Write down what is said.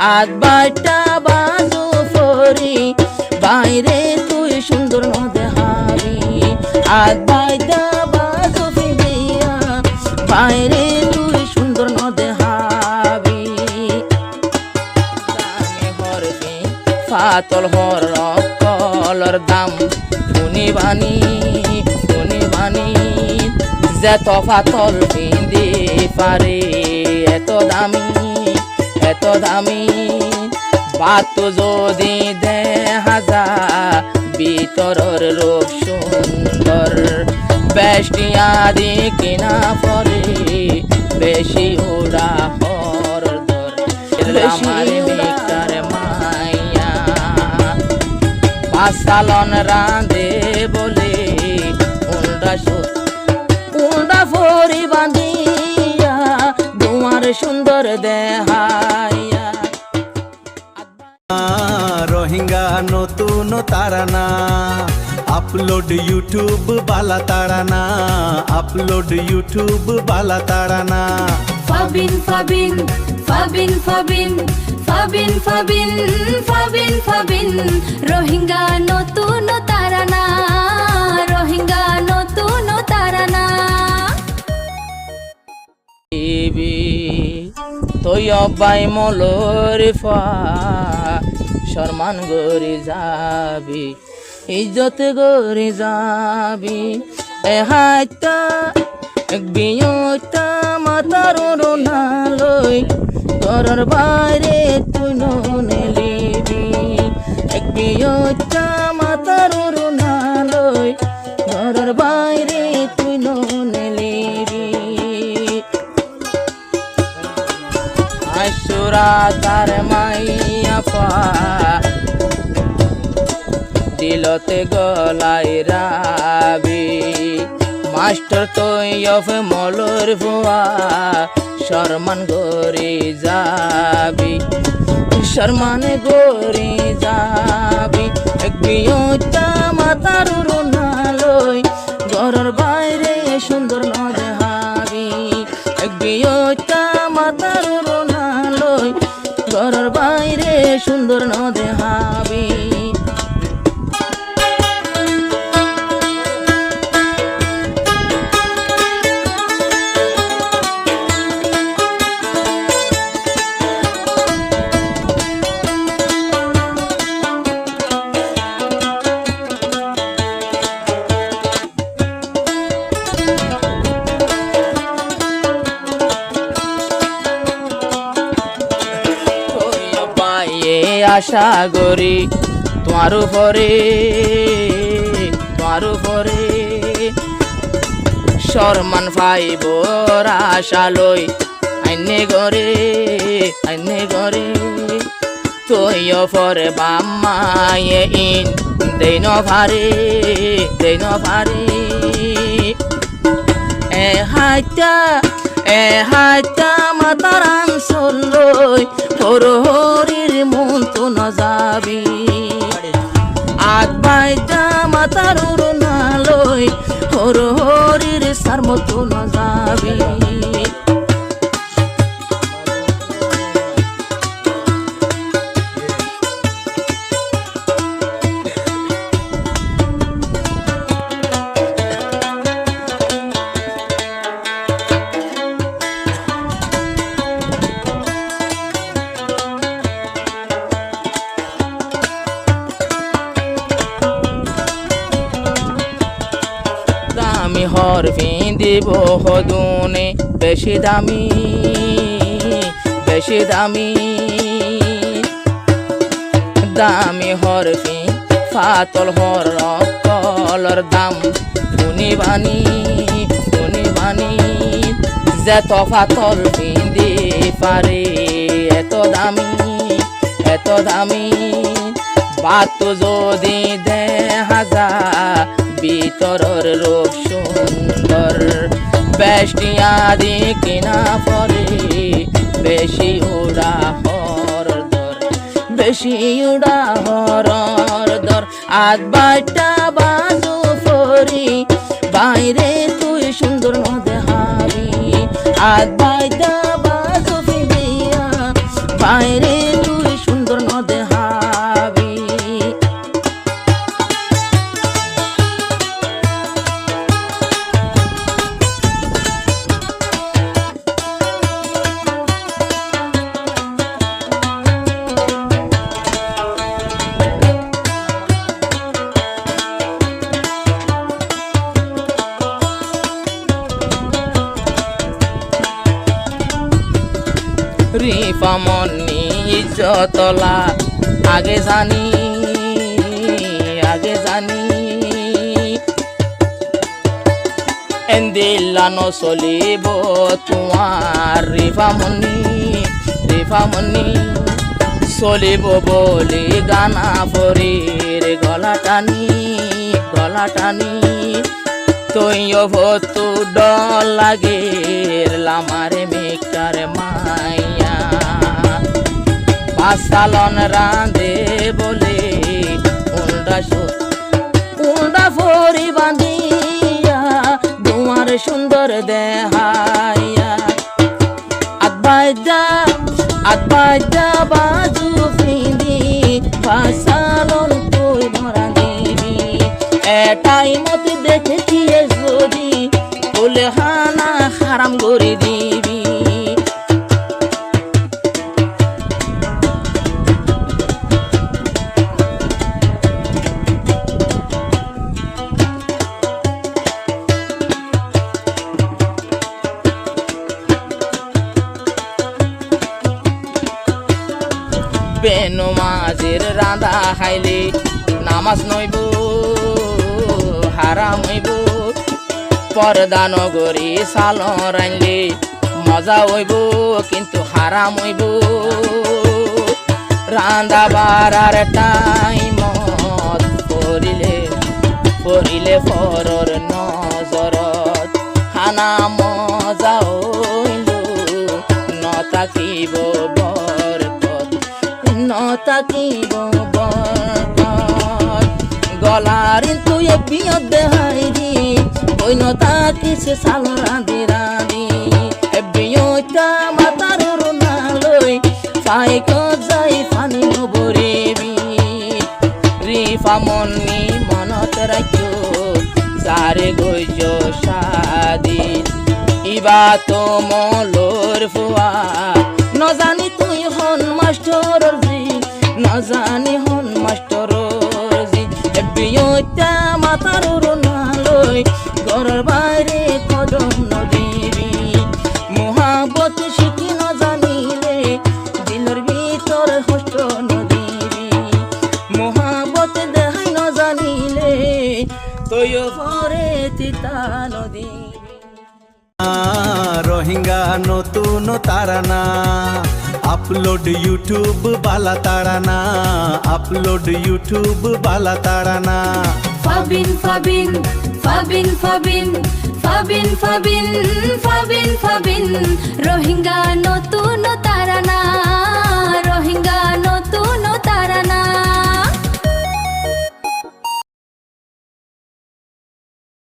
আজ বাইটা বাজু ফরি বাইরে তুই সুন্দর নদে হাবি আজ বাইটা বাজু ফিরিয়া বাইরে তুই সুন্দর নদে হাবি দামে হরবি ফাতল হর কলর দাম শুনি বানি যেত ফাতল পিন্দি পারে এত দামি বাত যদি দেখা যা ভিতরের রূপ সুন্দর বেষ্টিয়া দি কিনা পরে বেশি উড়া হর দর আমার মিটার মাইয়া পাঁচালন রাঁধে বলে উন্ডা ফরি বাঁধিয়া তোমার সুন্দর দেহাইয়া রোহিঙ্গা নতুন তারানা আপলোড ইউটিউব বালা তারানা আপলোড ইউটিউব বালা তারানা ফাবিন ফাবিন ফাবিন ফাবিন ফাবিন ফাবিন ফাবিন ফাবিন রোহিঙ্গা নতুন তারানা রোহিঙ্গা নতুন তারানা তুই অব্বাই মলর ফা সম্মান গরি যাবি ইজ্জত গরি যাবি এ হাইতা এক বিয়তা মাতার রোনালই ঘরের বাইরে তুই নলিবি এক বিয়তা মাতার রোনালই ঘরের বাইরে তুই নলিবি আশুরা তার মাইয়া পা দিলতে গলাই রাবি মাস্টার তুই অফ মলর ভুয়া শর্মান গরি যাবি শর্মান গরি যাবি এক বিয়তা মাতার রোনালই ঘরের বাইরে সুন্দর নদে হাবি এক বিয়তা মাতার রোনালই ঘরের বাইরে সুন্দর নদে হাবি আশা করি তোমার উপরে শর্মান পাইব আশা লই আইনে গরে তুই পরে বাম্মায়ে ইন দেই ন ভারে এ হাইতা মাতারাম চলই হরির মন তো ন যাবি আগ বাইটা মাতার রোনালই হরির সার মতো ন যাবি দামি হর দিব হদুনে বেশি দামি হর ফাতল হর কলর দাম শুনি বানি যেত ফাতল পিন্দি পারে এত দামি বাত যদি দেখা যা ভিতরের রূপ সুন্দর বেষ্টিয়া দি কিনা পরে বেশি উড়া হর দর আজ বাইটা বাজু ফরি বাইরে তুই সুন্দর নদে হাবি আজ বাইটা বাজু ফিরিয়া বাইরে তুই সুন্দর ন দেহাবি। রিফা মনি ইজ্জতলা আগে জানি এন্দিল্লা নচলিব তোমার রিফা মনি চলিব বলি গানা ফরির গলা টানি তৈয় ভতু ডল লাগে লামারে মেকার মাইয়া পাসালন রাঁধে বলে উন্ডা ফরি বাঁধিয়া তোমার সুন্দর দেহাইয়া আদবাইদা বাজু ফিদি পাসালন তুই ধরা দিবি এটাই মতে দেখেছি যদি বলে হানা হারাম করে দিবি। বেনমাজের রাঁধা খাইলে নামাজ নইব হারাম হইব পর্দা নগরী সাল রাইলে মজা হইব কিন্তু হারাম হইব রাঁধা বাড়ার টাইম পড়িলে ফরর নজরত খানা মজা হইল নতাকিব গলার তুই বিয়ত দেহাই দি বইনতা কিসে সাল রাঁধি বিয়তা মাতার রুনালই ফাইক যাই ফানি নবরিবি রিফা মনি মনত রাখিও যারে গইজ সাদিন ইবা তো মলোর ফুয়া নজানি তুই হন মাস্টর জি নজানি হন মাস্টর জি বিয়তা মাতার রুনালই ঘরের বাইরে কদম নদিবি মোহাবত শিখি নজানিলে দিলের ভিতর হষ্ট নদিবি মোহাবত দেখাই নজানিলে তুই পরে তিতা নদিবি। রোহিঙ্গা নতুন তারানা আপলোড ইউটিউব বালা তারানা আপলোড ইউটিউব বালা তারানা ফাবিন রোহিঙ্গা নতুন